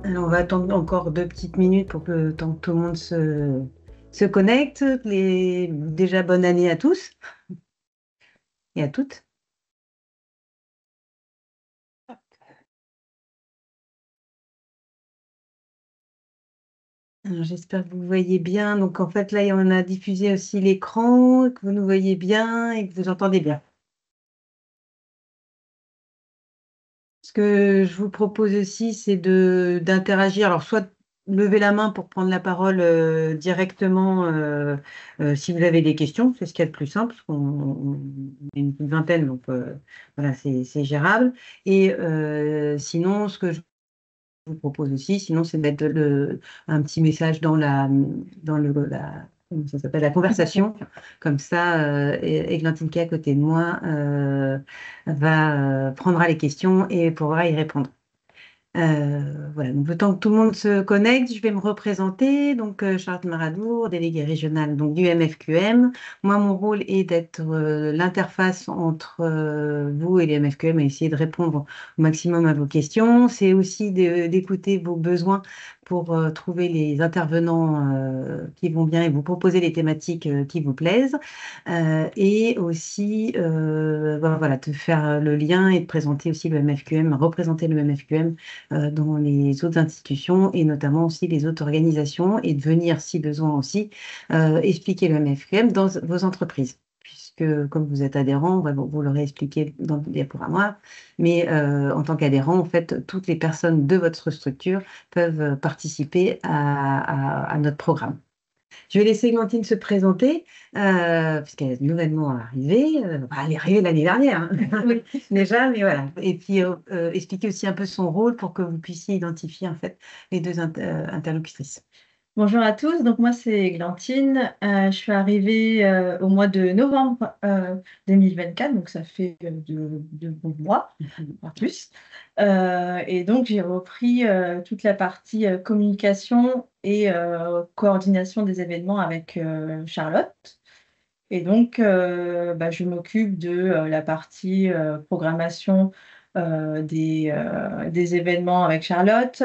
Alors, on va attendre encore 2 petites minutes pour que le temps que tout le monde se connecte. Déjà, bonne année à tous et à toutes. Alors, j'espère que vous voyez bien. Donc, en fait, là, on a diffusé aussi l'écran, que vous nous voyez bien et que vous entendez bien. Ce que je vous propose aussi, c'est d'interagir. Alors, soit lever la main pour prendre la parole directement si vous avez des questions, c'est ce qu'il y a de plus simple, parce qu'on est une vingtaine, donc voilà, c'est gérable. Et sinon, ce que je vous propose aussi, sinon, c'est de mettre un petit message comment ça s'appelle, la conversation. Comme ça, Églantine qui est à côté de moi prendra les questions et pourra y répondre. Voilà, donc le temps que tout le monde se connecte, je vais me représenter. Donc, Charlotte Maradour, déléguée régionale donc, du MFQM. Moi, mon rôle est d'être l'interface entre vous et les MFQM et essayer de répondre au maximum à vos questions. C'est aussi d'écouter vos besoins pour trouver les intervenants qui vont bien et vous proposer les thématiques qui vous plaisent. Et aussi, voilà, de faire le lien et de présenter aussi le MFQM, représenter le MFQM dans les autres institutions et notamment aussi les autres organisations et de venir, si besoin aussi, expliquer le MFQM dans vos entreprises. Puisque, comme vous êtes adhérent, vous l'aurez expliqué dans le diaporama, mais en tant qu'adhérent, en fait, toutes les personnes de votre structure peuvent participer à notre programme. Je vais laisser Glantine se présenter, puisqu'elle est nouvellement arrivée. Elle est arrivée l'année dernière, hein, oui, déjà, mais voilà. Et puis, expliquer aussi un peu son rôle pour que vous puissiez identifier, en fait, les deux interlocutrices. Bonjour à tous, donc moi c'est Glantine. Je suis arrivée au mois de novembre 2024, donc ça fait de bons mois, voire plus. Et donc j'ai repris toute la partie communication et coordination des événements avec Charlotte. Et donc je m'occupe de la partie programmation des événements avec Charlotte,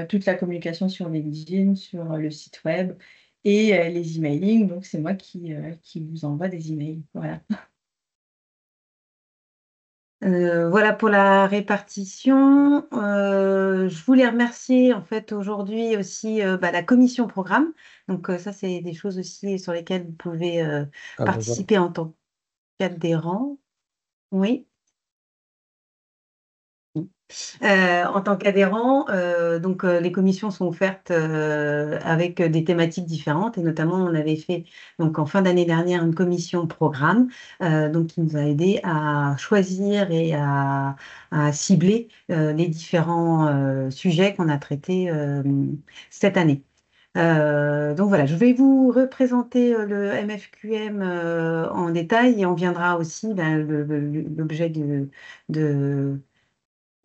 toute la communication sur LinkedIn, sur le site web et les emailing. Donc, c'est moi qui vous envoie des emails. Voilà. Voilà pour la répartition. Je voulais remercier en fait aujourd'hui aussi la commission programme. Donc ça, c'est des choses aussi sur lesquelles vous pouvez Ah, bonjour. participer en tant qu'adhérent. Oui. En tant qu'adhérent, donc les commissions sont offertes avec des thématiques différentes et notamment on avait fait donc en fin d'année dernière une commission programme donc qui nous a aidé à choisir et à cibler les différents sujets qu'on a traités cette année. Donc voilà, je vais vous représenter le MFQM en détail et on viendra aussi l'objet de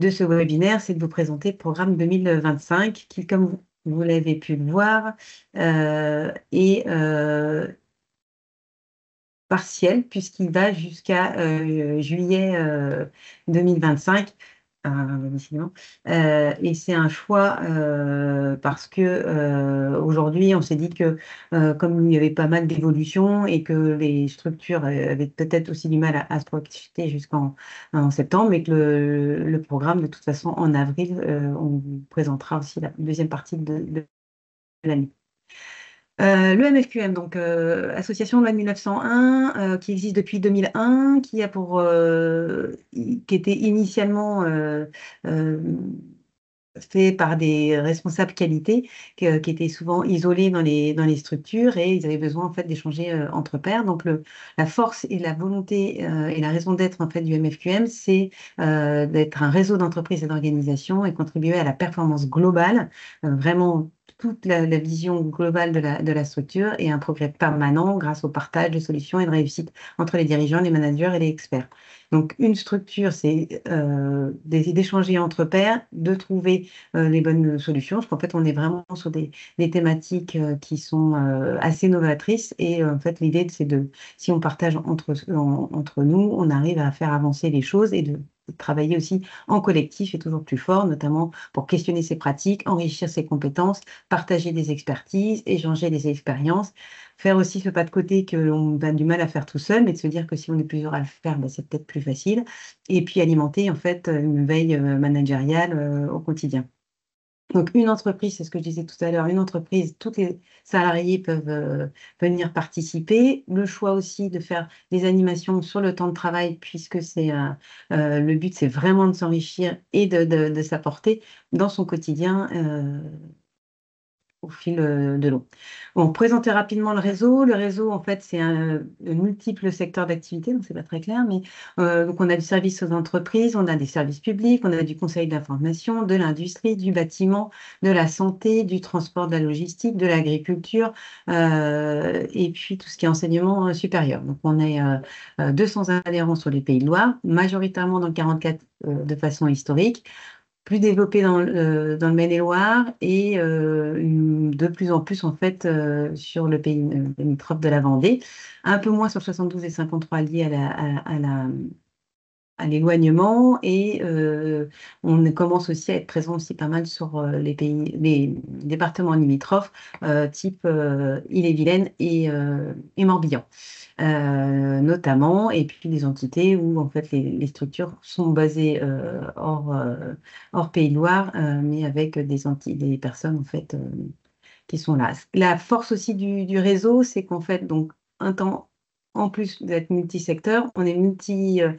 ce webinaire, c'est de vous présenter le programme 2025 qui, comme vous l'avez pu le voir, est partiel puisqu'il va jusqu'à juillet 2025. Décidément. Et c'est un choix parce que aujourd'hui, on s'est dit que comme il y avait pas mal d'évolutions et que les structures avaient peut-être aussi du mal à se projeter en septembre, et que le programme, de toute façon, en avril, on vous présentera aussi la deuxième partie de l'année. Le MFQM, donc Association de loi de 1901, qui existe depuis 2001, qui était initialement euh, fait par des responsables qualité qui étaient souvent isolés dans les structures et ils avaient besoin en fait d'échanger entre pairs. Donc la force et la volonté et la raison d'être en fait du MFQM, c'est d'être un réseau d'entreprises et d'organisations et contribuer à la performance globale, vraiment toute la vision globale de la structure et un progrès permanent grâce au partage de solutions et de réussite entre les dirigeants, les managers et les experts. Donc, une structure, c'est d'échanger entre pairs, de trouver les bonnes solutions, parce qu'en fait, on est vraiment sur des thématiques qui sont assez novatrices. Et en fait, l'idée, c'est si on partage entre nous, on arrive à faire avancer les choses et c'est de travailler aussi en collectif et toujours plus fort, notamment pour questionner ses pratiques, enrichir ses compétences, partager des expertises, échanger des expériences, faire aussi ce pas de côté que l'on a du mal à faire tout seul, mais de se dire que si on est plusieurs à le faire, ben, c'est peut-être plus facile. Et puis alimenter en fait une veille managériale au quotidien. Donc, une entreprise, c'est ce que je disais tout à l'heure, une entreprise, tous les salariés peuvent venir participer. Le choix aussi de faire des animations sur le temps de travail, puisque le but, c'est vraiment de s'enrichir et de s'apporter dans son quotidien au fil de l'eau. On présentait rapidement le réseau. Le réseau, en fait, c'est un multiple secteur d'activité, donc c'est pas très clair, mais donc on a du service aux entreprises, on a des services publics, on a du conseil d'information, de l'industrie, du bâtiment, de la santé, du transport, de la logistique, de l'agriculture, et puis tout ce qui est enseignement supérieur. Donc on est 200 adhérents sur les Pays de Loire, majoritairement dans le 44 de façon historique, plus développé dans le Maine-et-Loire et de plus en plus en fait sur le pays limitrophe de la Vendée, un peu moins sur le 72 et 53 liés à l'éloignement et on commence aussi à être présent aussi pas mal sur les départements limitrophes type Ille-et-Vilaine et Morbihan notamment, et puis des entités où en fait les structures sont basées hors Pays de Loire, mais avec des personnes en fait qui sont là. La force aussi du réseau, c'est qu'en fait, donc, en plus d'être multisecteur, on est multi-forme,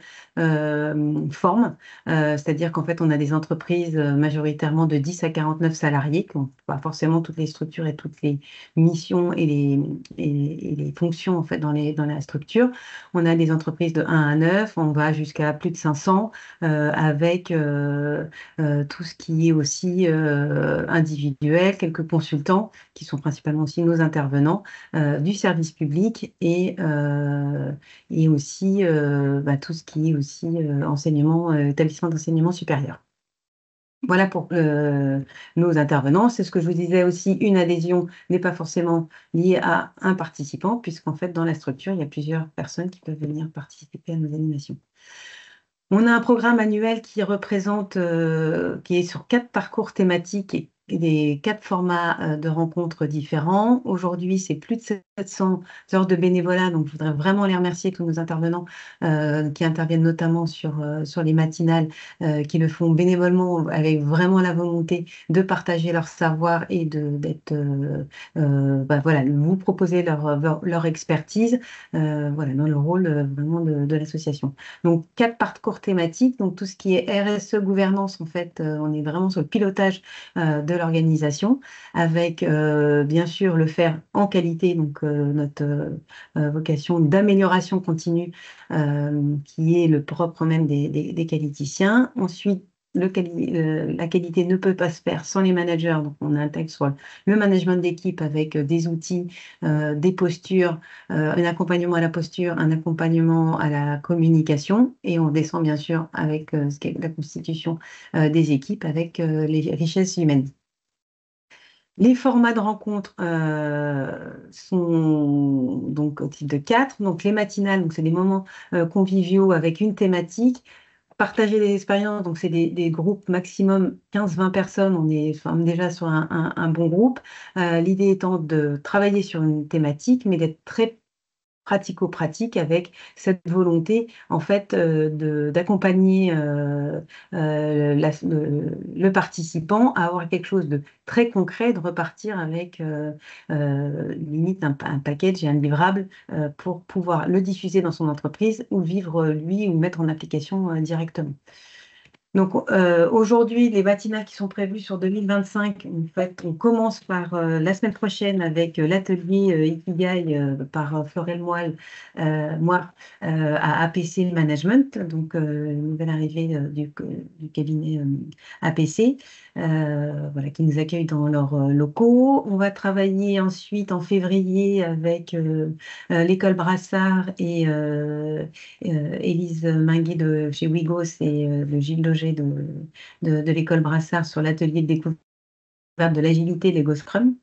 c'est-à-dire qu'en fait, on a des entreprises majoritairement de 10 à 49 salariés, qui n'ont pas forcément toutes les structures et toutes les missions et les fonctions en fait, dans la structure. On a des entreprises de 1 à 9, on va jusqu'à plus de 500, avec tout ce qui est aussi individuel, quelques consultants qui sont principalement aussi nos intervenants, du service public et aussi bah, tout ce qui est aussi enseignement, établissement d'enseignement supérieur. Voilà pour nos intervenants. C'est ce que je vous disais aussi, une adhésion n'est pas forcément liée à un participant, puisqu'en fait, dans la structure, il y a plusieurs personnes qui peuvent venir participer à nos animations. On a un programme annuel qui est sur 4 parcours thématiques et des 4 formats de rencontres différents. Aujourd'hui, c'est plus de 700 heures de bénévolat, donc je voudrais vraiment les remercier, tous nos intervenants qui interviennent notamment sur les matinales, qui le font bénévolement avec vraiment la volonté de partager leur savoir et bah, voilà, vous proposer leur expertise voilà, dans le rôle vraiment de l'association. Donc, 4 parcours thématiques, donc tout ce qui est RSE, gouvernance, en fait, on est vraiment sur le pilotage de l'organisation, avec bien sûr le faire en qualité, donc notre vocation d'amélioration continue, qui est le propre même des qualiticiens. Ensuite, la qualité ne peut pas se faire sans les managers, donc on intègre soit le management d'équipe avec des outils, des postures, un accompagnement à la posture, un accompagnement à la communication, et on descend bien sûr avec ce qu'est la constitution des équipes avec les richesses humaines. Les formats de rencontres sont donc au type de 4. Donc les matinales, donc c'est des moments conviviaux avec une thématique. Partager des expériences, donc c'est des groupes maximum 15-20 personnes, on est enfin, déjà sur un bon groupe. L'idée étant de travailler sur une thématique, mais d'être très pratico-pratique avec cette volonté en fait d'accompagner le participant à avoir quelque chose de très concret, de repartir avec limite un package et un livrable pour pouvoir le diffuser dans son entreprise ou le vivre lui ou le mettre en application directement. Donc aujourd'hui, les matinales qui sont prévues sur 2025, en fait, on commence par la semaine prochaine avec l'atelier Ikigai par Florel Moire à APC Management, donc nouvelle arrivée du cabinet APC, voilà, qui nous accueille dans leurs locaux. On va travailler ensuite en février avec l'école Brassard et Élise Minguet de chez Wigos et le Gilles Loger de l'école Brassard sur l'atelier de découverte de l'agilité Lego Scrum,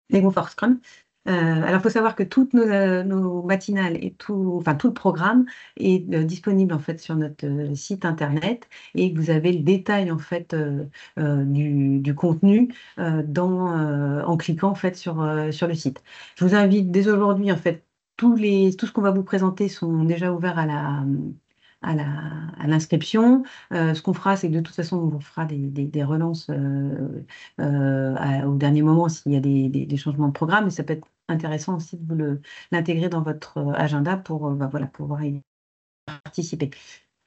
Lego for Scrum. Alors, il faut savoir que toutes nos matinales et tout le programme est disponible en fait sur notre site internet et vous avez le détail en fait du contenu en cliquant en fait sur le site. Je vous invite dès aujourd'hui en fait tout ce qu'on va vous présenter sont déjà ouverts à la, à l'inscription. Ce qu'on fera, c'est que de toute façon, on vous fera des relances au dernier moment s'il y a des changements de programme. Mais ça peut être intéressant aussi de l'intégrer dans votre agenda pour bah, voilà, pouvoir y participer.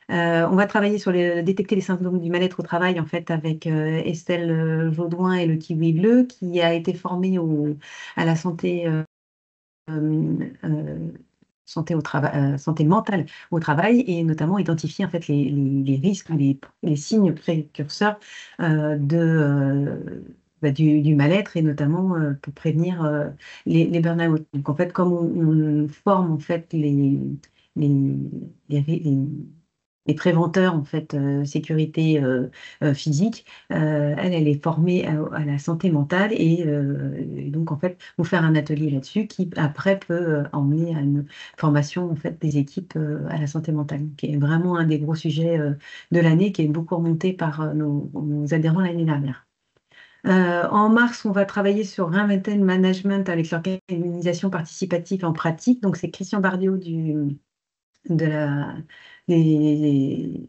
On va travailler sur détecter les symptômes du mal-être au travail en fait avec Estelle Jaudoin et le Kiwi Bleu qui a été formée à la euh, santé mentale au travail et notamment identifier en fait les risques, les signes précurseurs du mal-être et notamment pour prévenir les burn-out. Donc en fait, comme on forme en fait les, les les préventeurs en fait sécurité physique. Elle est formée à la santé mentale et donc en fait vous faire un atelier là-dessus qui après peut emmener à une formation en fait des équipes à la santé mentale, qui est vraiment un des gros sujets de l'année, qui est beaucoup remonté par nos adhérents l'année dernière. En mars, on va travailler sur Reinvented Management avec l'organisation participative en pratique. Donc, c'est Christian Bardiot de les-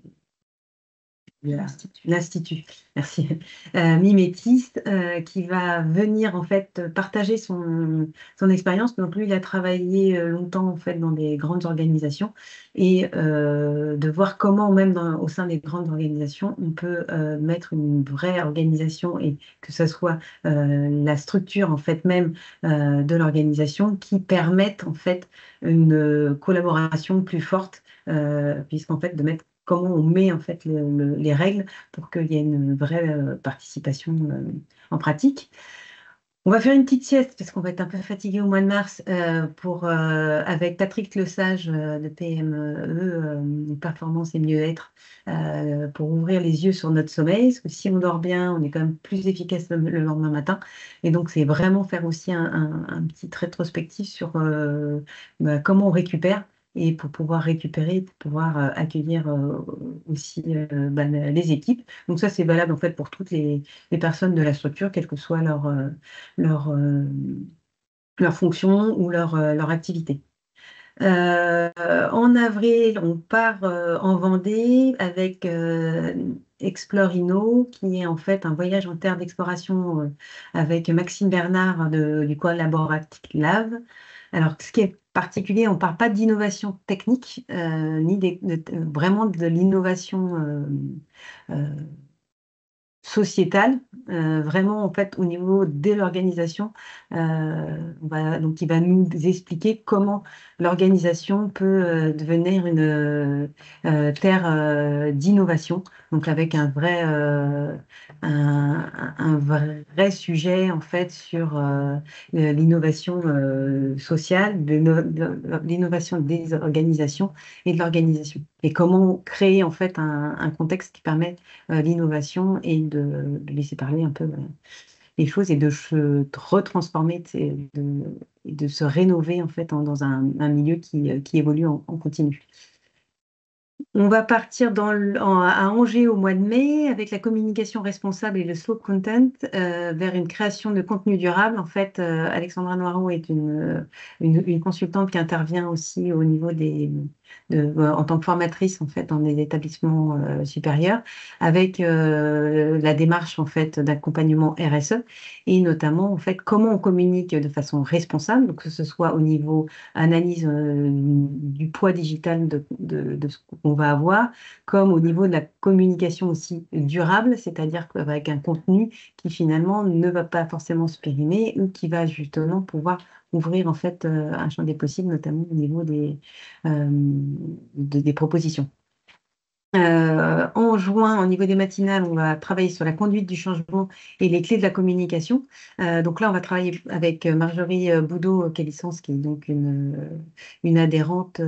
l'Institut, merci, mimétiste, qui va venir en fait partager son expérience. Donc lui, il a travaillé longtemps en fait dans des grandes organisations et de voir comment même au sein des grandes organisations, on peut mettre une vraie organisation et que ce soit la structure en fait même de l'organisation qui permette en fait une collaboration plus forte, puisqu'en fait de mettre comment on met en fait les règles pour qu'il y ait une vraie participation en pratique. On va faire une petite sieste parce qu'on va être un peu fatigué au mois de mars avec Patrick Lesage de PME, Performance et Mieux-être, pour ouvrir les yeux sur notre sommeil. Parce que si on dort bien, on est quand même plus efficace le lendemain matin. Et donc, c'est vraiment faire aussi un petit rétrospectif sur bah, comment on récupère et pour pouvoir récupérer, pour pouvoir accueillir aussi bah, les équipes. Donc ça, c'est valable en fait pour toutes les personnes de la structure, quelle que soit leur, euh, leur fonction ou leur activité. Euh, En avril, on part en Vendée avec Explore Inno, qui est en fait un voyage en terre d'exploration avec Maxime Bernard du Collaborative Lab. Alors, ce qui est particulier, on ne parle pas d'innovation technique, ni vraiment de l'innovation euh, sociétale, vraiment en fait au niveau de l'organisation. Donc il va nous expliquer comment l'organisation peut devenir une terre d'innovation, donc avec un vrai sujet en fait sur l'innovation sociale, l'innovation des organisations et de l'organisation. Et comment créer en fait un contexte qui permet l'innovation et de laisser parler un peu les choses et de se retransformer et de se rénover en fait dans un milieu qui évolue en continu. On va partir à Angers au mois de mai avec la communication responsable et le slow content vers une création de contenu durable. En fait, Alexandra Noireau est une consultante qui intervient aussi au niveau en tant que formatrice en fait dans des établissements supérieurs avec la démarche en fait d'accompagnement RSE et notamment en fait comment on communique de façon responsable, donc que ce soit au niveau analyse du poids digital de ce qu'on va avoir, comme au niveau de la communication aussi durable, c'est-à-dire avec un contenu qui finalement ne va pas forcément se périmer ou qui va justement pouvoir ouvrir en fait un champ des possibles, notamment au niveau des propositions. En juin, au niveau des matinales, on va travailler sur la conduite du changement et les clés de la communication. Donc là, on va travailler avec Marjorie Boudot-Calisens, qui est donc une adhérente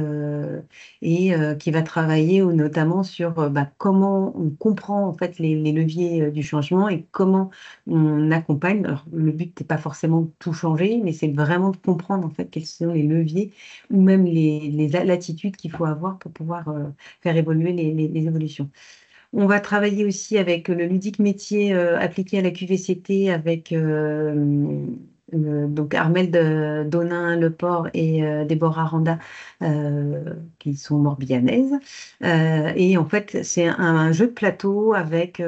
et qui va travailler notamment sur comment on comprend en fait les leviers du changement et comment on accompagne. Alors, le but n'est pas forcément de tout changer, mais c'est vraiment de comprendre en fait quels sont les leviers ou même les latitudes qu'il faut avoir pour pouvoir faire évoluer les évolutions. On va travailler aussi avec le ludique métier appliqué à la QVCT avec donc Armel Donin Leport et Déborah Randa qui sont morbihanaises. Et en fait, c'est un jeu de plateau avec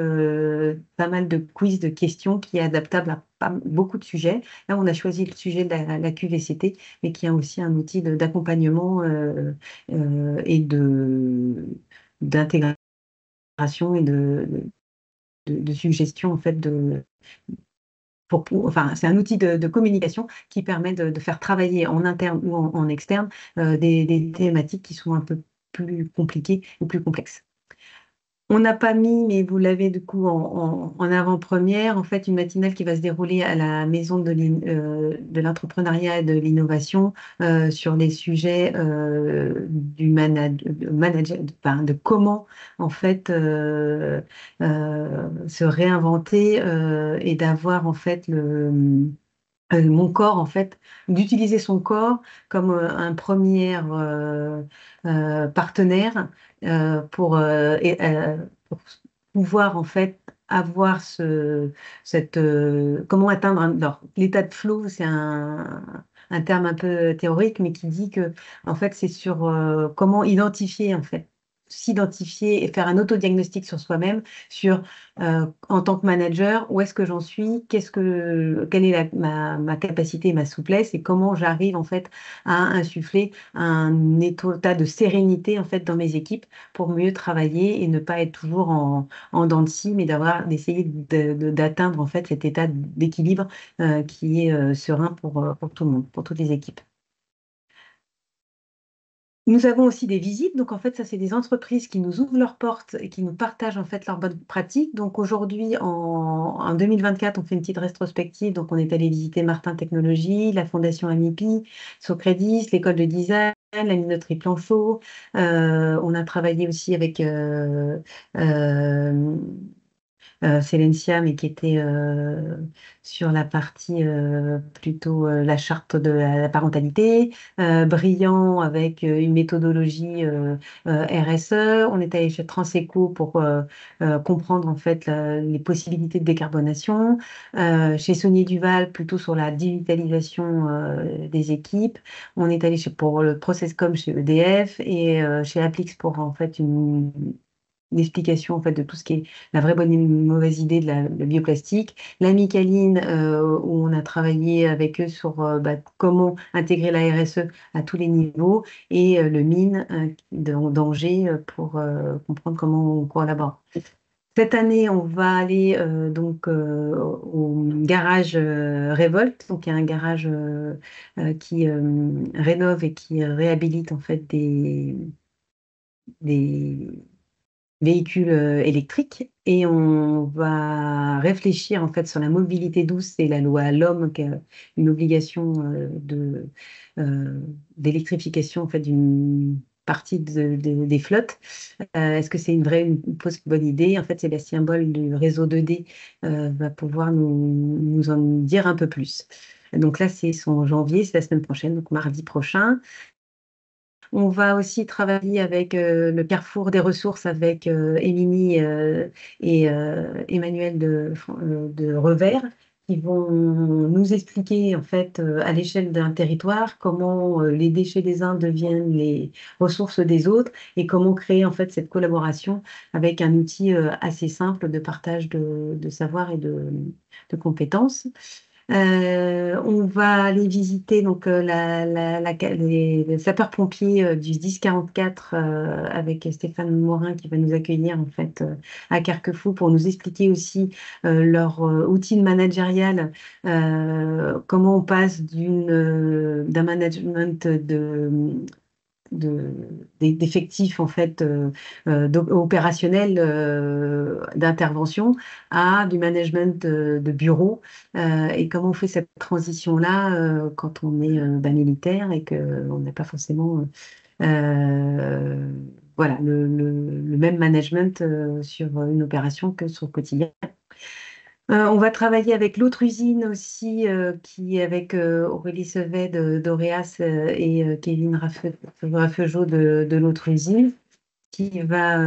pas mal de quiz, de questions qui est adaptable à beaucoup de sujets. Là, on a choisi le sujet de la QVCT, mais qui a aussi un outil d'accompagnement et d'intégration et de suggestion en fait enfin c'est un outil de communication qui permet de faire travailler en interne ou en externe des thématiques qui sont un peu plus compliquées ou plus complexes. On n'a pas mis, mais vous l'avez du coup en avant-première, en fait, une matinale qui va se dérouler à la Maison de l'entrepreneuriat et de l'innovation sur les sujets du manager, enfin, de comment en fait se réinventer et d'avoir en fait mon corps, en fait, d'utiliser son corps comme un premier partenaire pour pouvoir, en fait, avoir comment atteindre alors, l'état de flow, c'est un terme un peu théorique, mais qui dit que, en fait, c'est sur comment identifier, en fait, s'identifier et faire un autodiagnostic sur soi-même, sur en tant que manager, où est-ce que j'en suis, quelle est ma capacité et ma souplesse et comment j'arrive en fait à insuffler un état de sérénité en fait dans mes équipes pour mieux travailler et ne pas être toujours en dents de scie, mais d'essayer d'atteindre en fait cet état d'équilibre qui est serein pour tout le monde, pour toutes les équipes. Nous avons aussi des visites, donc en fait, ça, c'est des entreprises qui nous ouvrent leurs portes et qui nous partagent en fait leurs bonnes pratiques. Donc aujourd'hui, en 2024, on fait une petite rétrospective. Donc on est allé visiter Martin Technologies, la Fondation Amipi, Socredis, l'école de design, la minoterie Planchot. On a travaillé aussi avec euh, Célentia, mais qui était sur la partie plutôt la charte de la parentalité, Brillant avec une méthodologie RSE. On est allé chez Transeco pour comprendre en fait les possibilités de décarbonation. Chez Saunier Duval, plutôt sur la digitalisation des équipes. On est allé pour le Processcom chez EDF et chez Applix pour en fait une explication en fait de tout ce qui est la vraie bonne et mauvaise idée le bioplastique. La Micaline, où on a travaillé avec eux sur comment intégrer la RSE à tous les niveaux, et le mine d'Angers pour comprendre comment on collabore. Cette année, on va aller donc au garage Révolte, donc il y a un garage qui rénove et qui réhabilite en fait des véhicules électriques, et on va réfléchir en fait sur la mobilité douce et la loi L'Homme, qui a une obligation euh, d'électrification en fait d'une partie des flottes. Est-ce que c'est une fausse bonne idée? En fait, Sébastien Boll du réseau 2D va pouvoir nous en dire un peu plus. Donc là, c'est son janvier, c'est la semaine prochaine, donc mardi prochain. On va aussi travailler avec le Carrefour des ressources avec Émilie et Emmanuel de Revers, qui vont nous expliquer en fait à l'échelle d'un territoire comment les déchets des uns deviennent les ressources des autres et comment créer en fait cette collaboration avec un outil assez simple de partage de savoir et de compétences. On va aller visiter donc les sapeurs-pompiers du 1044 avec Stéphane Morin qui va nous accueillir en fait à Carquefou pour nous expliquer aussi leur outil managérial, comment on passe d'un management d'effectifs en fait opérationnels d'intervention à du management de bureau et comment on fait cette transition-là quand on est militaire et qu'on n'a pas forcément euh, voilà, le même management sur une opération que sur le quotidien. On va travailler avec l'autre usine aussi, qui est avec Aurélie Sevet d'Oreas et Kevin Raffegeot de l'autre usine, qui va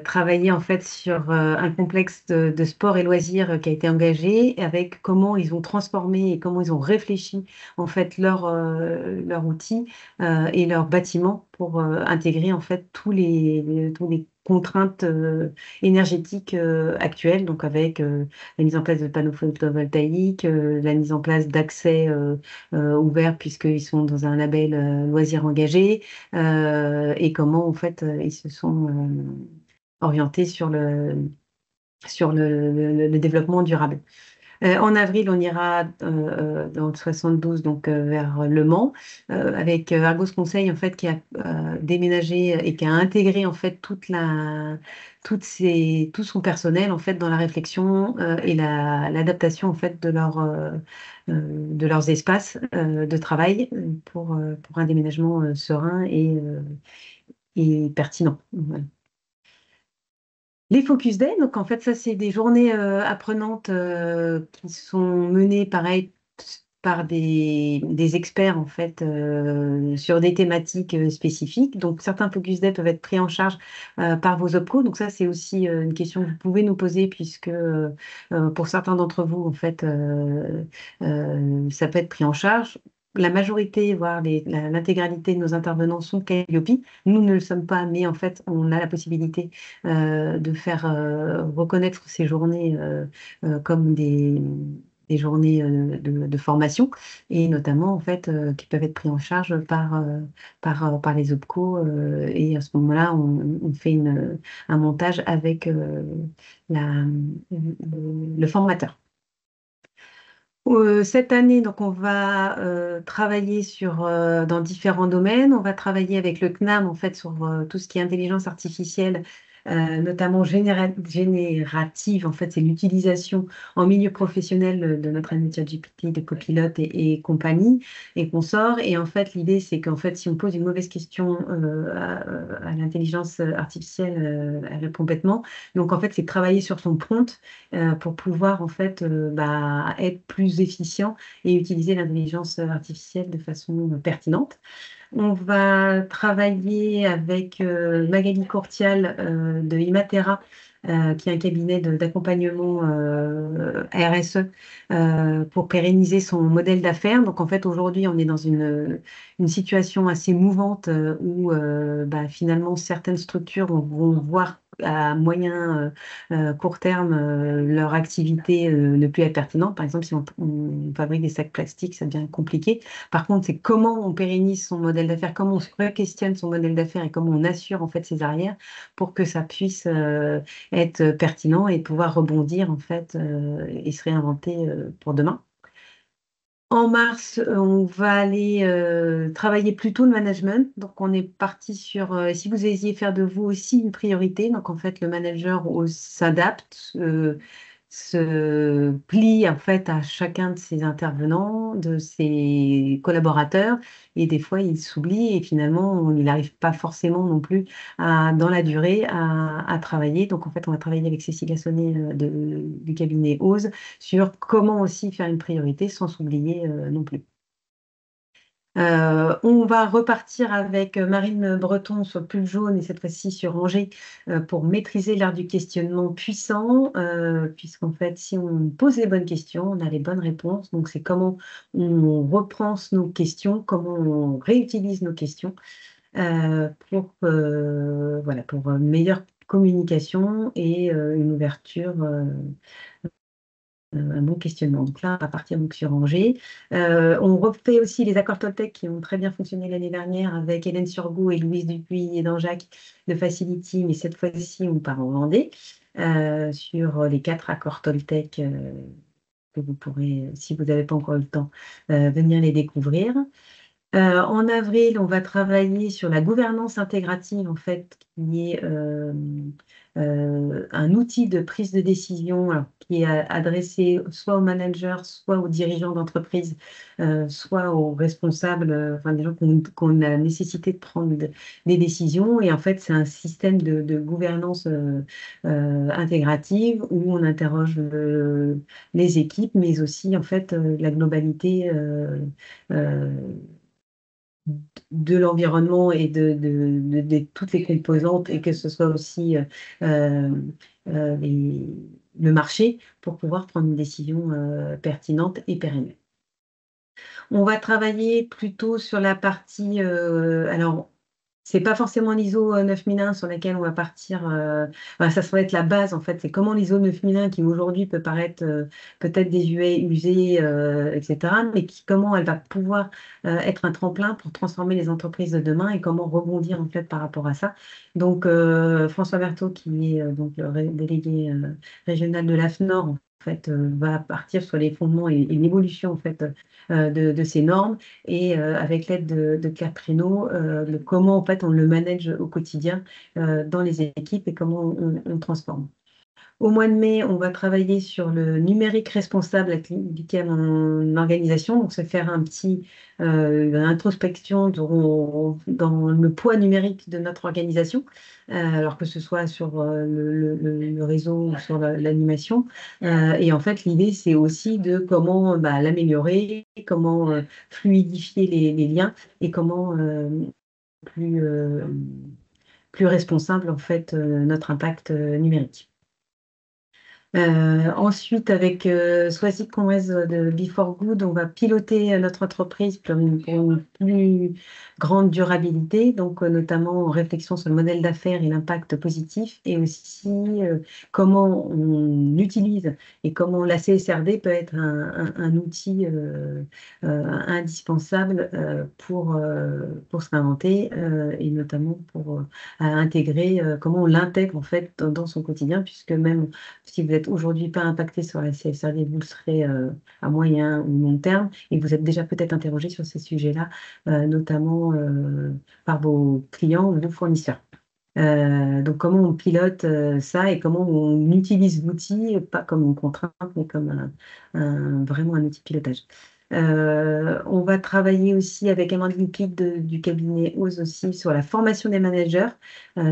travailler en fait sur un complexe de sport et loisirs qui a été engagé, avec comment ils ont transformé et comment ils ont réfléchi en fait leur outil et leur bâtiment pour intégrer en fait tous les contraintes énergétiques actuelles, donc avec la mise en place de panneaux photovoltaïques, la mise en place d'accès ouverts puisqu'ils sont dans un label loisirs engagés, et comment en fait ils se sont orientés sur le développement durable. En avril, on ira dans le 72, donc vers Le Mans, avec Argos Conseil en fait qui a déménagé et qui a intégré en fait tout son personnel en fait dans la réflexion et l'adaptation en fait de leurs espaces de travail pour un déménagement serein et pertinent. Voilà. Les Focus Day, donc en fait, ça, c'est des journées apprenantes qui sont menées, pareil, par des experts, en fait, sur des thématiques spécifiques. Donc, certains Focus Day peuvent être pris en charge par vos OPCO. Donc, ça, c'est aussi une question que vous pouvez nous poser, puisque pour certains d'entre vous, en fait, ça peut être pris en charge. La majorité, voire l'intégralité de nos intervenants sont Calliope. Nous ne le sommes pas, mais en fait, on a la possibilité de faire reconnaître ces journées comme des journées de formation et notamment en fait qui peuvent être pris en charge par les OPCO et à ce moment-là on fait un montage avec le formateur. Cette année, donc, on va travailler dans différents domaines. On va travailler avec le CNAM en fait sur tout ce qui est intelligence artificielle, notamment générative. En fait, c'est l'utilisation en milieu professionnel de notre ami ChatGPT, de Copilot et compagnie et consorts. Et en fait, l'idée, c'est qu'en fait, si on pose une mauvaise question à l'intelligence artificielle, elle répond bêtement. Donc, en fait, c'est travailler sur son prompt pour pouvoir en fait être plus efficient et utiliser l'intelligence artificielle de façon pertinente. On va travailler avec Magali Courtial de Imatera, qui est un cabinet d'accompagnement RSE pour pérenniser son modèle d'affaires. Donc en fait aujourd'hui on est dans une situation assez mouvante où finalement certaines structures vont voir à moyen court terme leur activité ne plus être pertinente. Par exemple, si on fabrique des sacs plastiques, ça devient compliqué. Par contre, c'est comment on pérennise son modèle d'affaires, comment on se questionne son modèle d'affaires et comment on assure en fait ses arrières pour que ça puisse être pertinent et pouvoir rebondir en fait et se réinventer pour demain. En mars, on va aller travailler plutôt le management. Donc, on est parti sur, si vous alliez faire de vous aussi une priorité, donc en fait, le manager s'adapte, se plie en fait à chacun de ses intervenants, de ses collaborateurs, et des fois, il s'oublie et finalement, il n'arrive pas forcément non plus dans la durée à travailler. Donc, en fait, on va travailler avec Cécilia Sonnet du cabinet OSE sur comment aussi faire une priorité sans s'oublier non plus. On va repartir avec Marine Breton sur Pull Jaune et cette fois-ci sur Angers pour maîtriser l'art du questionnement puissant, puisqu'en fait, si on pose les bonnes questions, on a les bonnes réponses. Donc, c'est comment on repense nos questions, comment on réutilise nos questions pour une meilleure communication et une ouverture un bon questionnement. Donc là, on va partir donc sur Angers. On refait aussi les accords Toltec qui ont très bien fonctionné l'année dernière avec Hélène Surgaut et Louise Dupuis et d'Anjac de Facility, mais cette fois-ci, on part en Vendée sur les 4 accords Toltec que vous pourrez, si vous n'avez pas encore eu le temps, venir les découvrir. En avril, on va travailler sur la gouvernance intégrative, en fait, qui est un outil de prise de décision alors, qui est adressé soit aux managers, soit aux dirigeants d'entreprise, soit aux responsables, enfin des gens qui ont la nécessité de prendre des décisions. Et en fait, c'est un système de gouvernance intégrative où on interroge les équipes, mais aussi en fait la globalité. Euh, de l'environnement et de toutes les composantes et que ce soit aussi euh, les- le marché pour pouvoir prendre une décision pertinente et pérenne. On va travailler plutôt sur la partie, alors c'est pas forcément l'ISO 9001 sur laquelle on va partir. Enfin, ça va être la base en fait. C'est comment l'ISO 9001 qui aujourd'hui peut paraître peut-être désuet, usé, etc. Mais comment elle va pouvoir être un tremplin pour transformer les entreprises de demain et comment rebondir en fait par rapport à ça. Donc François Berthaud qui est donc le délégué régional de l'AFNOR en fait va partir sur les fondements et l'évolution en fait de ces normes et avec l'aide de Claire Prénaud, comment en fait on le manage au quotidien dans les équipes et comment on transforme. Au mois de mai, on va travailler sur le numérique responsable appliqué à mon organisation. Donc, c'est faire un petit introspection dans le poids numérique de notre organisation, alors que ce soit sur le réseau ou sur l'animation. Et en fait, l'idée, c'est aussi de comment bah, l'améliorer, comment fluidifier les liens et comment plus, euh, plus responsable en fait notre impact numérique. Ensuite, avec Swazit Congress de Before Good, on va piloter notre entreprise pour une plus grande durabilité, donc notamment en réflexion sur le modèle d'affaires et l'impact positif, et aussi comment on utilise et comment la CSRD peut être un outil indispensable pour se réinventer et notamment pour intégrer, comment on l'intègre en fait dans son quotidien, puisque même si vous n'êtes aujourd'hui pas impacté sur la CSRD, vous le serez à moyen ou long terme et vous êtes déjà peut-être interrogé sur ces sujets-là, notamment par vos clients ou vos fournisseurs. Donc, comment on pilote ça et comment on utilise l'outil, pas comme une contrainte, mais comme vraiment un outil de pilotage. On va travailler aussi avec Amandine Pic du cabinet OSE aussi sur la formation des managers.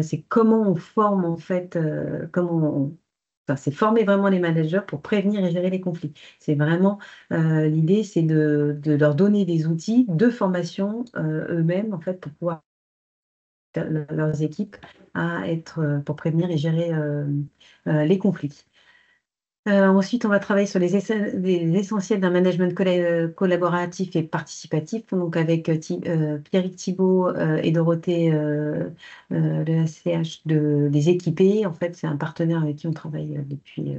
C'est comment on forme en fait, enfin, c'est former vraiment les managers pour prévenir et gérer les conflits. C'est vraiment l'idée, c'est de leur donner des outils de formation eux-mêmes en fait pour pouvoir leurs équipes à être pour prévenir et gérer les conflits. Ensuite, on va travailler sur les essentiels d'un management collaboratif et participatif, donc avec Pierrick Thibault et Dorothée de la CH des Équipés. En fait, c'est un partenaire avec qui on travaille depuis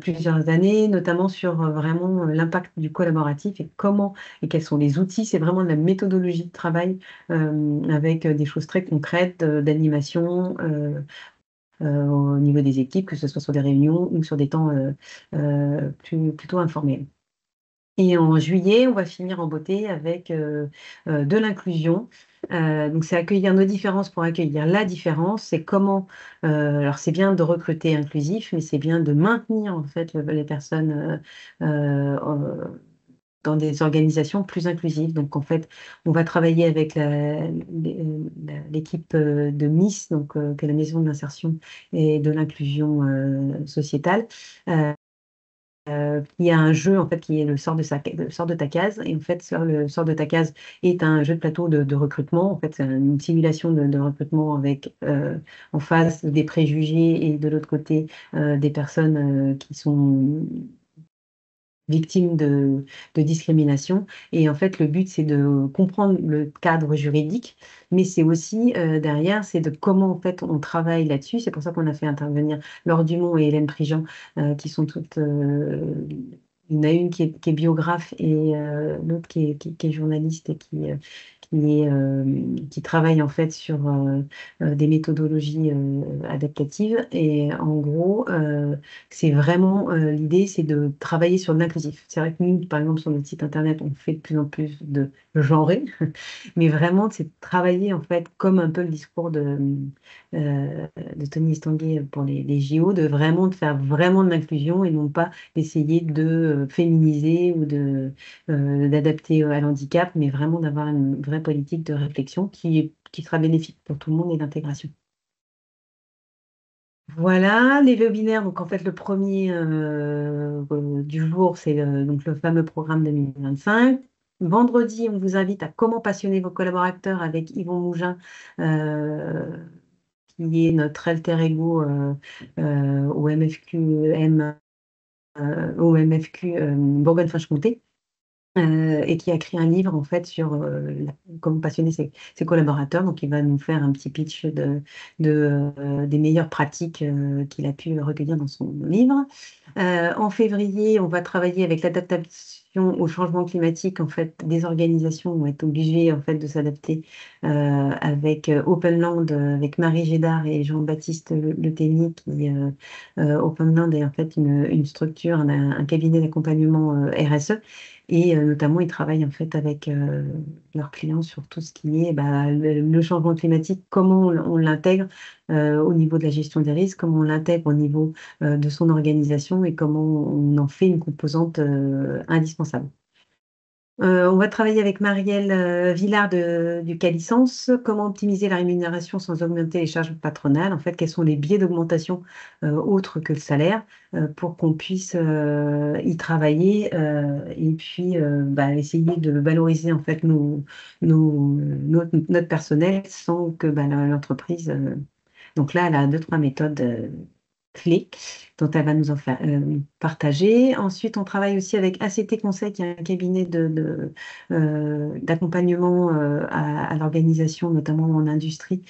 plusieurs années, notamment sur vraiment l'impact du collaboratif et comment et quels sont les outils. C'est vraiment de la méthodologie de travail avec des choses très concrètes d'animation. Au niveau des équipes, que ce soit sur des réunions ou sur des temps plutôt informels. Et en juillet, on va finir en beauté avec de l'inclusion. Donc, c'est accueillir nos différences pour accueillir la différence. C'est comment, alors c'est bien de recruter inclusif, mais c'est bien de maintenir en fait les personnes dans des organisations plus inclusives. Donc, en fait, on va travailler avec l'équipe de MIS, donc, qui est la Maison de l'insertion et de l'inclusion sociétale. Il y a un jeu en fait qui est le sort de ta case et en fait le sort de ta case est un jeu de plateau de recrutement en fait c'est une simulation de recrutement avec en face des préjugés et de l'autre côté des personnes qui sont victimes de discrimination. Et en fait, le but, c'est de comprendre le cadre juridique, mais c'est aussi, derrière, c'est de comment, en fait, on travaille là-dessus. C'est pour ça qu'on a fait intervenir Laure Dumont et Hélène Prigent, qui sont toutes Il y en a une qui est biographe et l'autre qui est journaliste et qui travaille en fait sur des méthodologies adaptatives. Et en gros, c'est vraiment l'idée, c'est de travailler sur l'inclusif. C'est vrai que nous, par exemple, sur notre site internet, on fait de plus en plus de genrer, mais vraiment, c'est de travailler en fait comme un peu le discours de Tony Estanguet pour les JO, de faire vraiment de l'inclusion et non pas d'essayer de féminiser ou d'adapter à l'handicap, mais vraiment d'avoir une vraie politique de réflexion qui sera bénéfique pour tout le monde et d'intégration. Voilà, les webinaires. Donc, en fait, le premier du jour, c'est donc le fameux programme 2025. Vendredi, on vous invite à comment passionner vos collaborateurs avec Yvon Mougin, euh, qui est notre alter ego au MFQM, au MFQ Bourgogne-Franche-Comté. Et qui a écrit un livre en fait sur comment passionner ses collaborateurs. Donc, il va nous faire un petit pitch des meilleures pratiques qu'il a pu recueillir dans son livre. En février, on va travailler avec l'adaptation au changement climatique. En fait, des organisations vont être obligées en fait de s'adapter avec Open Land, avec Marie Gédard et Jean-Baptiste Le Tellier, Open Land est en fait une structure, un cabinet d'accompagnement RSE. Et notamment, ils travaillent en fait avec leurs clients sur tout ce qui est bah, le changement climatique, comment on l'intègre au niveau de la gestion des risques, comment on l'intègre au niveau de son organisation et comment on en fait une composante indispensable. On va travailler avec Marielle Villard du Calisens. Comment optimiser la rémunération sans augmenter les charges patronales? En fait, quels sont les biais d'augmentation autres que le salaire pour qu'on puisse y travailler et puis bah, essayer de valoriser en fait notre personnel sans que bah, l'entreprise. Donc là, elle a deux, trois méthodes clés dont elle va nous en faire partager. Ensuite, on travaille aussi avec ACT Conseil, qui est un cabinet d'accompagnement à l'organisation, notamment en industrie,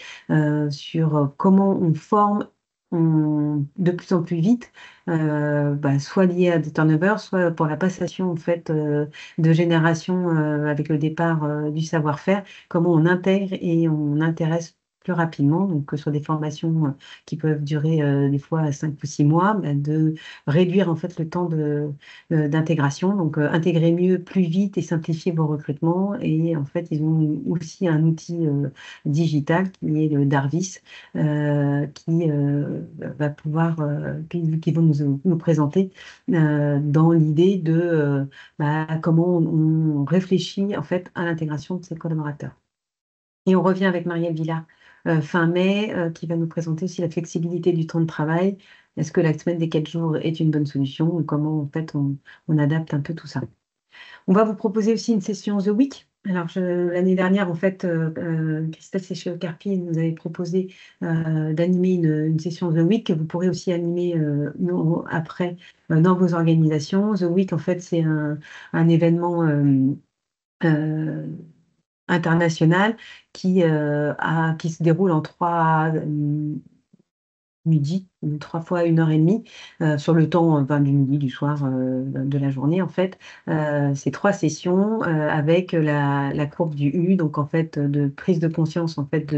sur comment on forme de plus en plus vite, bah, soit lié à des turnovers, soit pour la passation en fait, de génération avec le départ du savoir-faire, comment on intègre et on intéresse plus rapidement, donc que sur des formations qui peuvent durer des fois 5 ou 6 mois, bah, de réduire en fait le temps d'intégration. Donc intégrer mieux, plus vite et simplifier vos recrutements. Et en fait, ils ont aussi un outil digital qui est le Darvis, qui va pouvoir, qui vont nous présenter dans l'idée de bah, comment on réfléchit en fait à l'intégration de ses collaborateurs. Et on revient avec Marielle Villard fin mai, qui va nous présenter aussi la flexibilité du temps de travail. Est-ce que la semaine des 4 jours est une bonne solution ou comment en fait on adapte un peu tout ça? On va vous proposer aussi une session The Week. Alors, l'année dernière, en fait, Christelle Séché-Carpi nous avait proposé d'animer une session The Week que vous pourrez aussi animer après dans vos organisations. The Week, en fait, c'est un événement euh, international qui se déroule en midi, 3 fois 1 heure et demie, sur le temps du midi, du soir, de la journée, en fait. C'est 3 sessions avec la courbe du U, donc en fait, de prise de conscience en fait,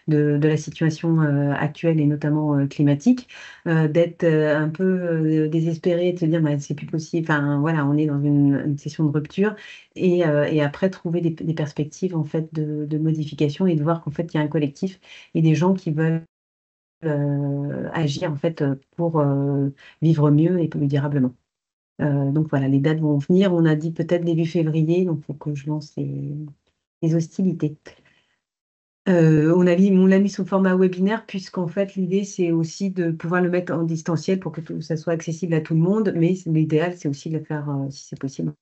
de la situation actuelle et notamment climatique, d'être un peu désespéré, de se dire, bah, c'est plus possible, enfin, voilà, on est dans une session de rupture, et après, trouver des perspectives en fait, de modification et de voir qu'en fait, il y a un collectif et des gens qui veulent agir en fait pour vivre mieux et plus durablement. Donc voilà, les dates vont venir. On a dit peut-être début février, donc il faut que je lance les hostilités. On l'a mis sous format webinaire, puisqu'en fait, l'idée, c'est aussi de pouvoir le mettre en distanciel pour que ça soit accessible à tout le monde, mais l'idéal, c'est aussi de le faire, si c'est possible,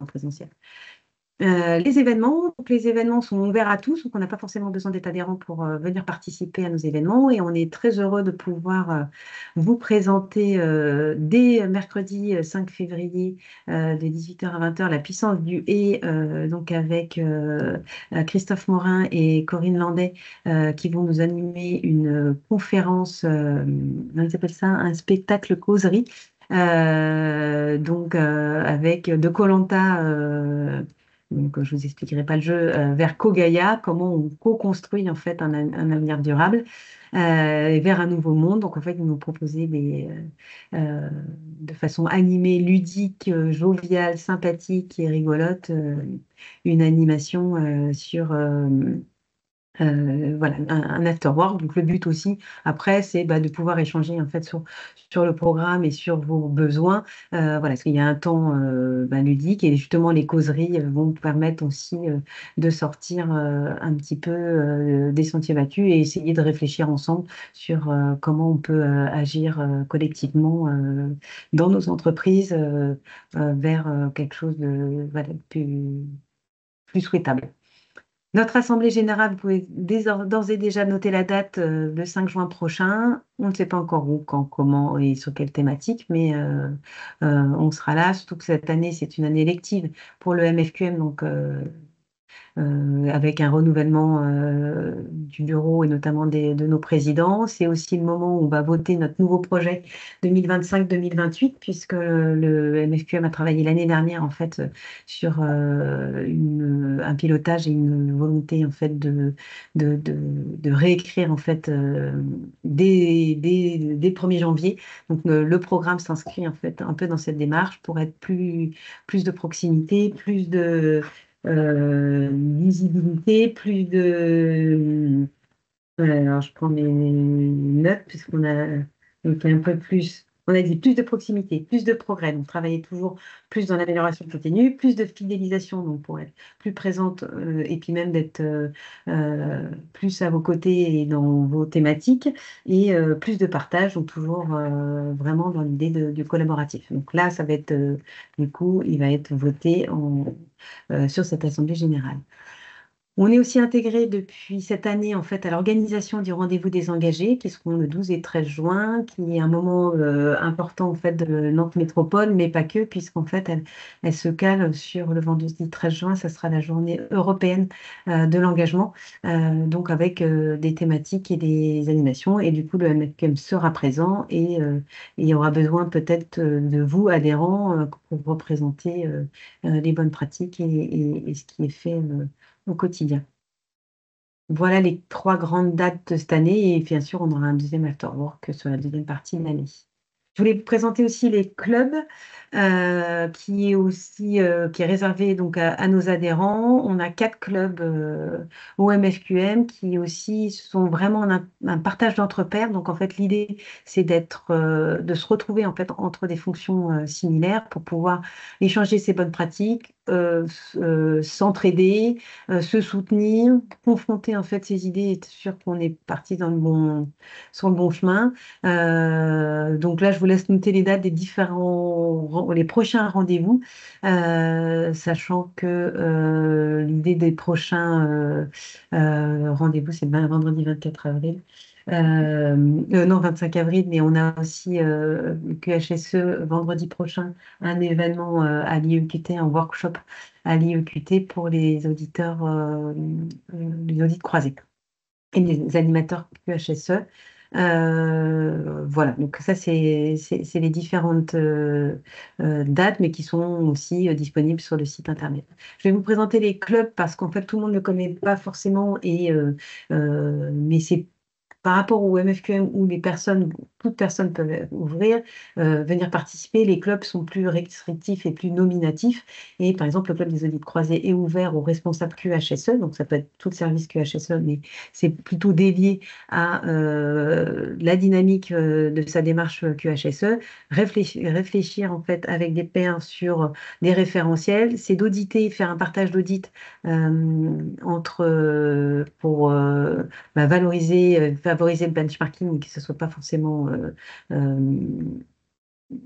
en présentiel. Les événements sont ouverts à tous, donc on n'a pas forcément besoin d'être adhérent pour venir participer à nos événements et on est très heureux de pouvoir vous présenter dès mercredi 5 février de 18h à 20h la puissance du et donc avec Christophe Morin et Corinne Landais qui vont nous animer une conférence, on appelle ça un spectacle causerie Avec de koh donc je vous expliquerai pas le jeu, vers Kogaya, comment on co-construit en fait un avenir durable et vers un nouveau monde. Donc en fait, ils nous proposaient de façon animée, ludique, joviale, sympathique et rigolote, une animation voilà, un afterwork. Donc le but aussi, après, c'est de pouvoir échanger en fait sur le programme et sur vos besoins. Voilà, parce qu'il y a un temps ludique et justement les causeries vont permettre aussi de sortir un petit peu des sentiers battus et essayer de réfléchir ensemble sur comment on peut agir collectivement dans nos entreprises vers quelque chose de voilà, plus souhaitable. Notre assemblée générale, vous pouvez d'ores et déjà noter la date, le 5 juin prochain. On ne sait pas encore où, quand, comment et sur quelle thématique, mais on sera là. Surtout que cette année, c'est une année élective pour le MFQM, donc avec un renouvellement du bureau et notamment de nos présidents. C'est aussi le moment où on va voter notre nouveau projet 2025-2028, puisque le MFQM a travaillé l'année dernière en fait sur un pilotage et une volonté en fait de réécrire en fait dès le 1er janvier. Donc le programme s'inscrit en fait un peu dans cette démarche pour être plus de proximité, plus de visibilité, plus de... alors, je prends mes notes puisqu'on a fait un peu plus. On a dit plus de proximité, plus de progrès. Donc, travailler toujours plus dans l'amélioration continue, plus de fidélisation, donc pour être plus présente et puis même d'être plus à vos côtés et dans vos thématiques et plus de partage, donc toujours vraiment dans l'idée du collaboratif. Donc là, ça va être, du coup, il va être voté sur cette assemblée générale. On est aussi intégré depuis cette année en fait à l'organisation du rendez-vous des engagés qui seront le 12 et 13 juin, qui est un moment important en fait de Nantes Métropole, mais pas que, puisqu'en fait elle se cale sur le vendredi 13 juin, ça sera la journée européenne de l'engagement, donc avec des thématiques et des animations, et du coup le MFQM sera présent et il y aura besoin peut-être de vous adhérents pour représenter les bonnes pratiques et ce qui est fait au quotidien. Voilà les trois grandes dates de cette année et bien sûr, on aura un deuxième afterwork sur la deuxième partie de l'année. Je voulais vous présenter aussi les clubs qui est réservé donc à nos adhérents. On a 4 clubs au MFQM qui aussi sont vraiment un partage d'entre pairs. Donc en fait, l'idée, c'est de se retrouver en fait entre des fonctions similaires pour pouvoir échanger ces bonnes pratiques, s'entraider, se soutenir, confronter en fait ces idées et être sûr qu'on est parti sur le bon chemin. Donc là, je vous laisse noter les dates des les prochains rendez-vous, sachant que l'idée des prochains rendez-vous, c'est vendredi 24 avril. Non, 25 avril, mais on a aussi QHSE vendredi prochain, un événement à l'IEQT, un workshop à l'IEQT pour les auditeurs, les audits croisés et les animateurs QHSE. Voilà, donc ça, c'est les différentes dates, mais qui sont aussi disponibles sur le site internet. Je vais vous présenter les clubs parce qu'en fait, tout le monde ne le connaît pas forcément, mais c'est par rapport au MFQM où toute personne peut ouvrir, venir participer, les clubs sont plus restrictifs et plus nominatifs. Et par exemple, le club des audits croisés est ouvert aux responsables QHSE, donc ça peut être tout le service QHSE, mais c'est plutôt dédié à la dynamique de sa démarche QHSE, réfléchir en fait avec des pairs sur des référentiels, c'est d'auditer, faire un partage d'audit pour favoriser le benchmarking et que ce ne soit pas forcément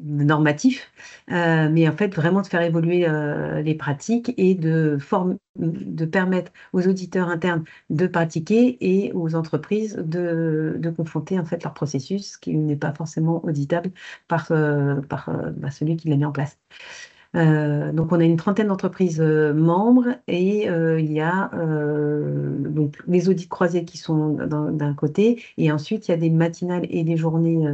normatif, mais en fait vraiment de faire évoluer les pratiques et de permettre aux auditeurs internes de pratiquer et aux entreprises de confronter en fait leur processus qui n'est pas forcément auditable par celui qui l'a mis en place. Donc, on a une trentaine d'entreprises membres et il y a donc les audits croisés qui sont d'un côté et ensuite il y a des matinales et des journées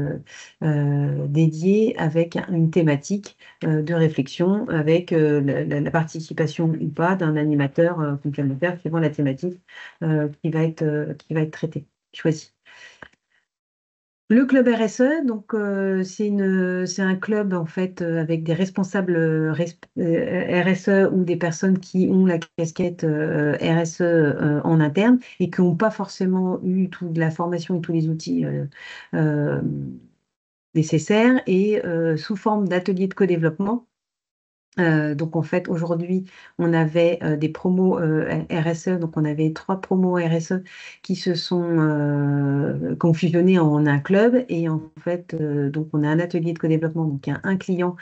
dédiées avec une thématique de réflexion avec la participation ou pas d'un animateur complémentaire suivant la thématique qui va être traitée, choisie. Le club RSE, donc c'est un club en fait avec des responsables RSE ou des personnes qui ont la casquette RSE en interne et qui n'ont pas forcément eu toute la formation et tous les outils euh, nécessaires et sous forme d'ateliers de co-développement. Donc en fait aujourd'hui on avait des promos RSE, donc on avait 3 promos RSE qui ont fusionné en un club et en fait donc on a un atelier de co-développement, donc il y a un client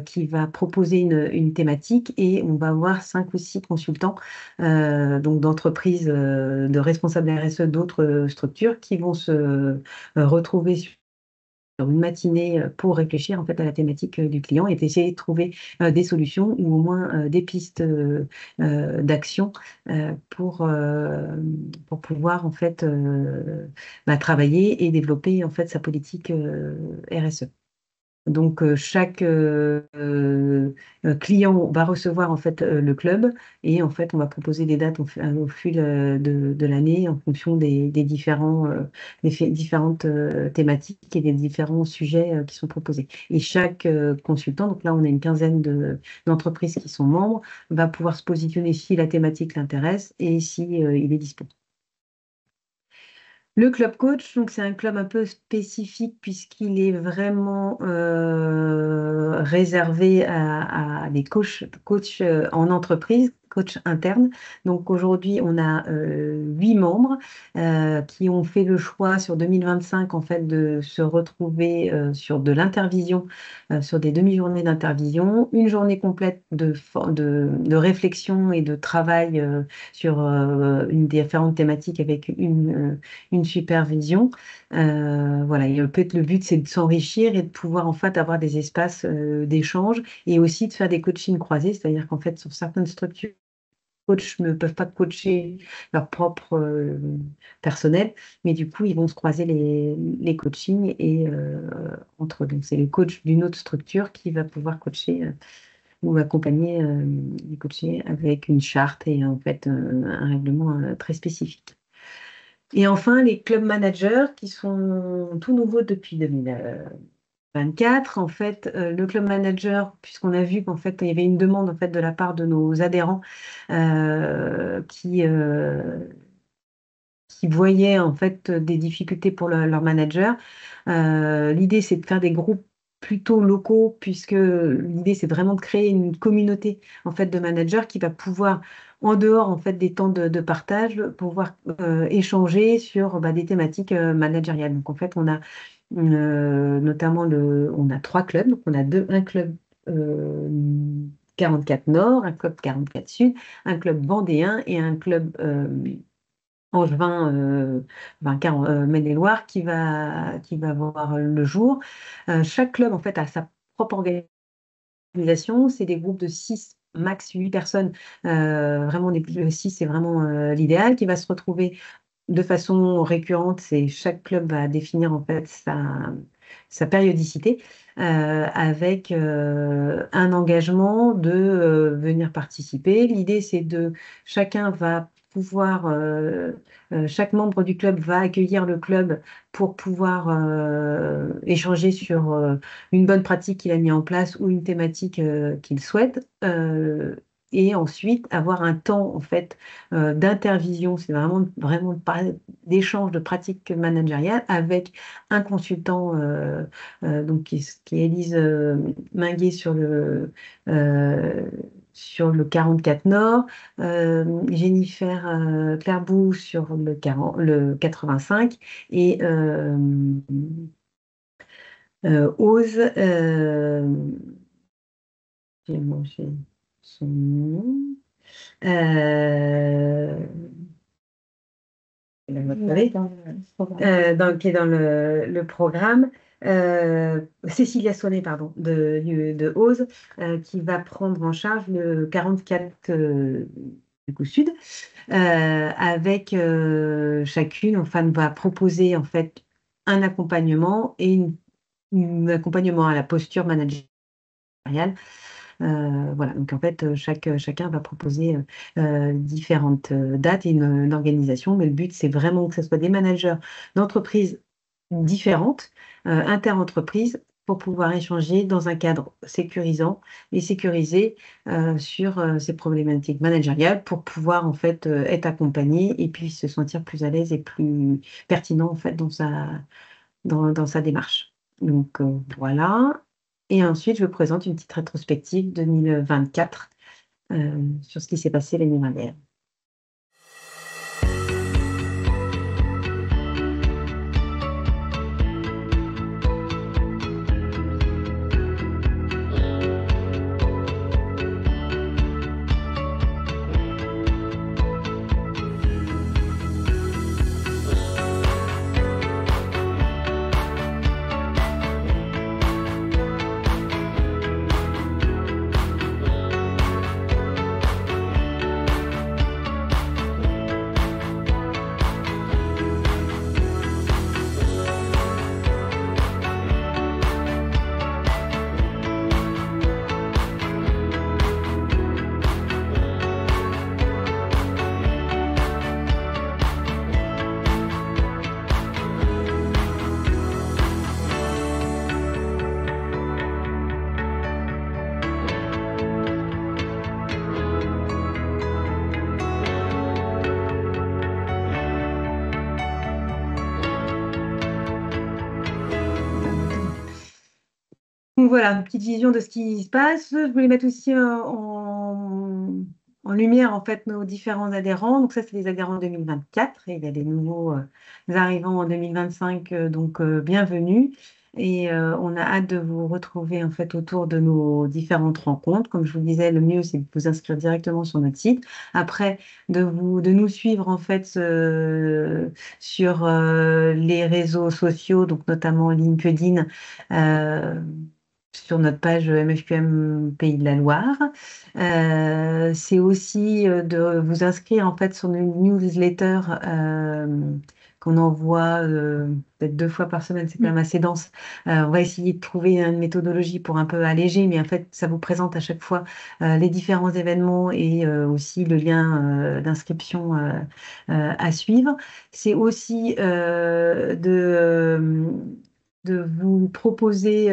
qui va proposer une thématique et on va avoir 5 ou 6 consultants donc d'entreprises de responsables RSE d'autres structures qui vont se retrouver sur une matinée pour réfléchir en fait à la thématique du client et essayer de trouver des solutions ou au moins des pistes d'action pour pouvoir en fait travailler et développer en fait sa politique RSE. Donc, chaque client va recevoir en fait le club et en fait, on va proposer des dates au fil de l'année en fonction des différentes thématiques et des différents sujets qui sont proposés. Et chaque consultant, donc là, on a une quinzaine d'entreprises qui sont membres, va pouvoir se positionner si la thématique l'intéresse et si il est disponible. Le club coach, donc c'est un club un peu spécifique puisqu'il est vraiment réservé à des coachs en entreprise, coachs internes. Donc aujourd'hui, on a 8 membres qui ont fait le choix sur 2025 en fait de se retrouver sur de l'intervision, sur des demi-journées d'intervision, une journée complète de réflexion et de travail sur une différentes thématiques avec une supervision. Voilà, et peut-être le but, c'est de s'enrichir et de pouvoir en fait avoir des espaces d'échange et aussi de faire des coachings croisés, c'est-à-dire qu'en fait, sur certaines structures, les coachs ne peuvent pas coacher leur propre personnel, mais du coup, ils vont se croiser les coachings et entre eux. Donc, c'est le coach d'une autre structure qui va pouvoir coacher ou accompagner les coachés avec une charte et en fait un règlement très spécifique. Et enfin, les club managers qui sont tout nouveaux depuis 2024. En fait, le club manager, puisqu'on a vu qu'en fait, il y avait une demande en fait, de la part de nos adhérents qui voyaient en fait des difficultés pour leur manager. L'idée, c'est de faire des groupes plutôt locaux, puisque l'idée, c'est vraiment de créer une communauté en fait de managers qui va pouvoir, en dehors en fait des temps de partage, pouvoir échanger sur des thématiques managériales. Donc en fait, on a notamment on a 3 clubs. Donc on a un club euh, 44 Nord, un club 44 Sud, un club vendéen et un club Angevin, Maine-et-Loire qui va voir le jour. Chaque club en fait a sa propre organisation. C'est des groupes de 6 max 8 personnes. Vraiment, 6, c'est vraiment l'idéal qui va se retrouver de façon récurrente. Chaque club va définir en fait sa périodicité avec un engagement de venir participer. L'idée, c'est de chacun va pouvoir, chaque membre du club va accueillir le club pour pouvoir échanger sur une bonne pratique qu'il a mis en place ou une thématique qu'il souhaite. Et ensuite avoir un temps en fait d'intervision, c'est vraiment d'échange de pratiques managériales avec un consultant donc qui est Élise Minguet euh, sur le 44 Nord, Jennifer Clairbou sur le 85 et Ose, j'ai mangé son nom, euh, vous savez, qui est dans le programme. Cécilia Sonnet, pardon, de Ose, qui va prendre en charge le 44 du coup sud, avec chacune, enfin, va proposer en fait un accompagnement et un accompagnement à la posture managériale. Voilà, donc en fait, chacun va proposer différentes dates et une organisation, mais le but, c'est vraiment que ce soit des managers d'entreprises différentes, inter-entreprises, pour pouvoir échanger dans un cadre sécurisant et sécurisé sur ces problématiques managériales pour pouvoir en fait être accompagné et puis se sentir plus à l'aise et plus pertinent en fait dans sa démarche. Donc voilà. Et ensuite, je vous présente une petite rétrospective 2024 sur ce qui s'est passé l'année dernière. Donc voilà, une petite vision de ce qui se passe. Je voulais mettre aussi en lumière en fait nos différents adhérents. Donc ça, c'est les adhérents 2024 et il y a des nouveaux arrivants en 2025, donc bienvenue. Et on a hâte de vous retrouver en fait autour de nos différentes rencontres. Comme je vous le disais, le mieux c'est de vous inscrire directement sur notre site. Après, de nous suivre en fait sur les réseaux sociaux, donc notamment LinkedIn. euh, sur notre page MFQM Pays de la Loire. C'est aussi de vous inscrire en fait sur une newsletter qu'on envoie peut-être 2 fois par semaine, c'est quand même assez dense. On va essayer de trouver une méthodologie pour un peu alléger, mais en fait, ça vous présente à chaque fois les différents événements et aussi le lien d'inscription à suivre. C'est aussi de vous proposer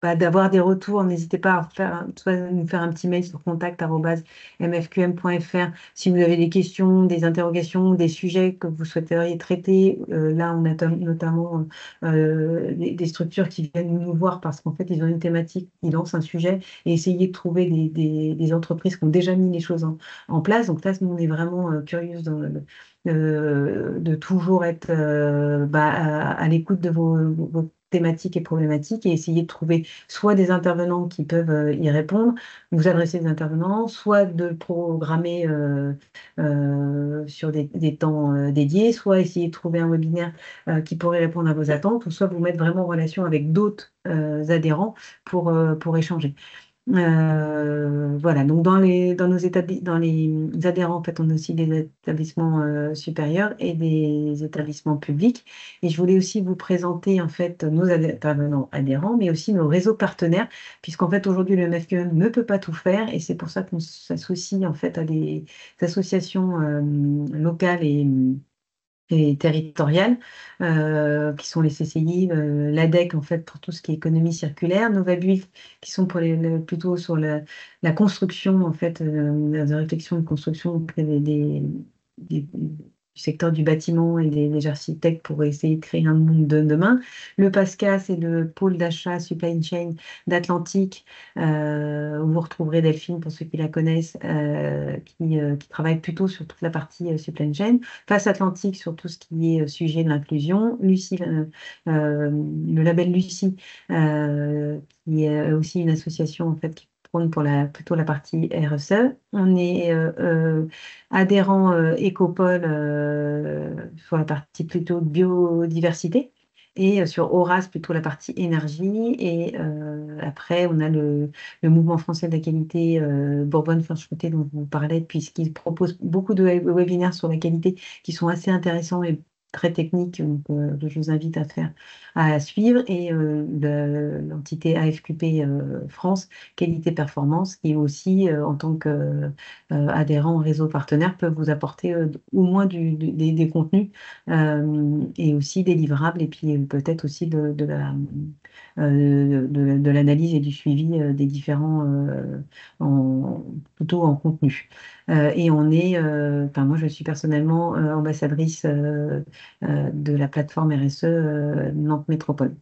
d'avoir des retours. N'hésitez pas à soit nous faire un petit mail sur contact@mfqm.fr si vous avez des questions, des interrogations, des sujets que vous souhaiteriez traiter. Là, on a notamment des structures qui viennent nous voir parce qu'en fait, ils ont une thématique, ils lancent un sujet et essayer de trouver des entreprises qui ont déjà mis les choses en place. Donc là, nous, on est vraiment curieuse de toujours être à l'écoute de vos thématiques et problématiques et essayer de trouver soit des intervenants qui peuvent y répondre, vous adresser des intervenants, soit de le programmer sur des temps dédiés, soit essayer de trouver un webinaire qui pourrait répondre à vos attentes, ou soit vous mettre vraiment en relation avec d'autres adhérents pour échanger. Voilà, donc dans les adhérents, en fait, on a aussi des établissements supérieurs et des établissements publics. Et je voulais aussi vous présenter en fait nos intervenants adhérents, mais aussi nos réseaux partenaires, puisqu'en fait aujourd'hui le MFQM ne peut pas tout faire, et c'est pour ça qu'on s'associe en fait à des associations locales et territoriales, qui sont les CCI, l'ADEC en fait pour tout ce qui est économie circulaire, Novabuild qui sont pour plutôt sur la construction en fait, de réflexion de construction auprès du secteur du bâtiment et des architectes pour essayer de créer un monde de demain. Le PASCA, c'est le pôle d'achat supply chain d'Atlantique, où vous retrouverez Delphine pour ceux qui la connaissent, qui travaille plutôt sur toute la partie supply chain. Face Atlantique sur tout ce qui est sujet de l'inclusion. Lucie, le label Lucie, qui est aussi une association en fait qui prône pour plutôt la partie RSE. On est adhérent Écopole sur la partie plutôt biodiversité. Et sur Horace, plutôt la partie énergie. Et après, on a le mouvement français de la qualité Bourgogne-Franche-Comté dont vous parlez, puisqu'il propose beaucoup de webinaires sur la qualité qui sont assez intéressants et très techniques. Donc, je vous invite à suivre. Et l'entité AFQP France, Qualité Performance, qui aussi, en tant qu'adhérent au réseau partenaire, peuvent vous apporter au moins des contenus et aussi des livrables, et puis peut-être aussi de l'analyse et du suivi des différents, plutôt en contenu. Et enfin moi je suis personnellement ambassadrice de la plateforme RSE Nantes Métropole.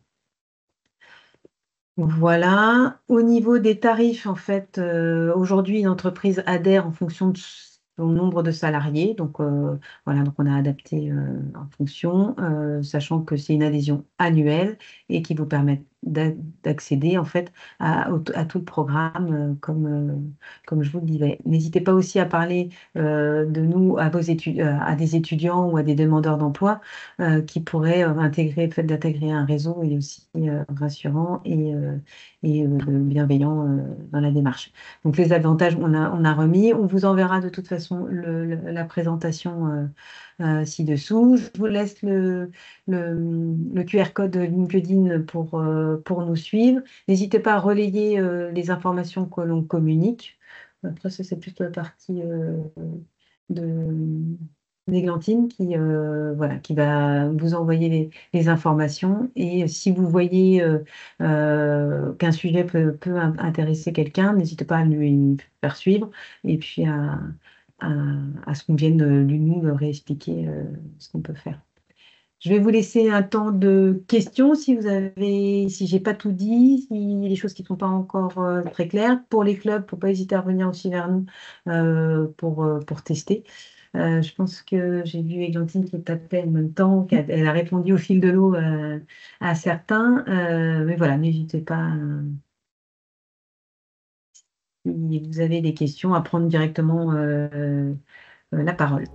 Voilà. Au niveau des tarifs, en fait, aujourd'hui, une entreprise adhère en fonction de son nombre de salariés. Donc, voilà, donc on a adapté en fonction, sachant que c'est une adhésion annuelle et qui vous permet d'accéder, en fait, à tout le programme, comme je vous le disais. N'hésitez pas aussi à parler de nous à à des étudiants ou à des demandeurs d'emploi qui pourraient intégrer, le fait d'intégrer un réseau est aussi rassurant et bienveillant dans la démarche. Donc les avantages, on a remis. On vous enverra de toute façon la présentation ci-dessous. Je vous laisse le QR code LinkedIn pour nous suivre. N'hésitez pas à relayer les informations que l'on communique. Après, ça, c'est plutôt la partie de d'Églantine voilà, qui va vous envoyer les informations. Et si vous voyez qu'un sujet peut intéresser quelqu'un, n'hésitez pas à lui faire suivre et puis à, à ce qu'on vienne lui nous réexpliquer ce qu'on peut faire. Je vais vous laisser un temps de questions si j'ai pas tout dit, s'il y a des choses qui ne sont pas encore très claires. Pour les clubs, faut pas hésiter à revenir aussi vers nous pour tester. Je pense que j'ai vu Églantine qui tapait en même temps, elle a répondu au fil de l'eau à certains. Mais voilà, n'hésitez pas, si vous avez des questions, à prendre directement la parole.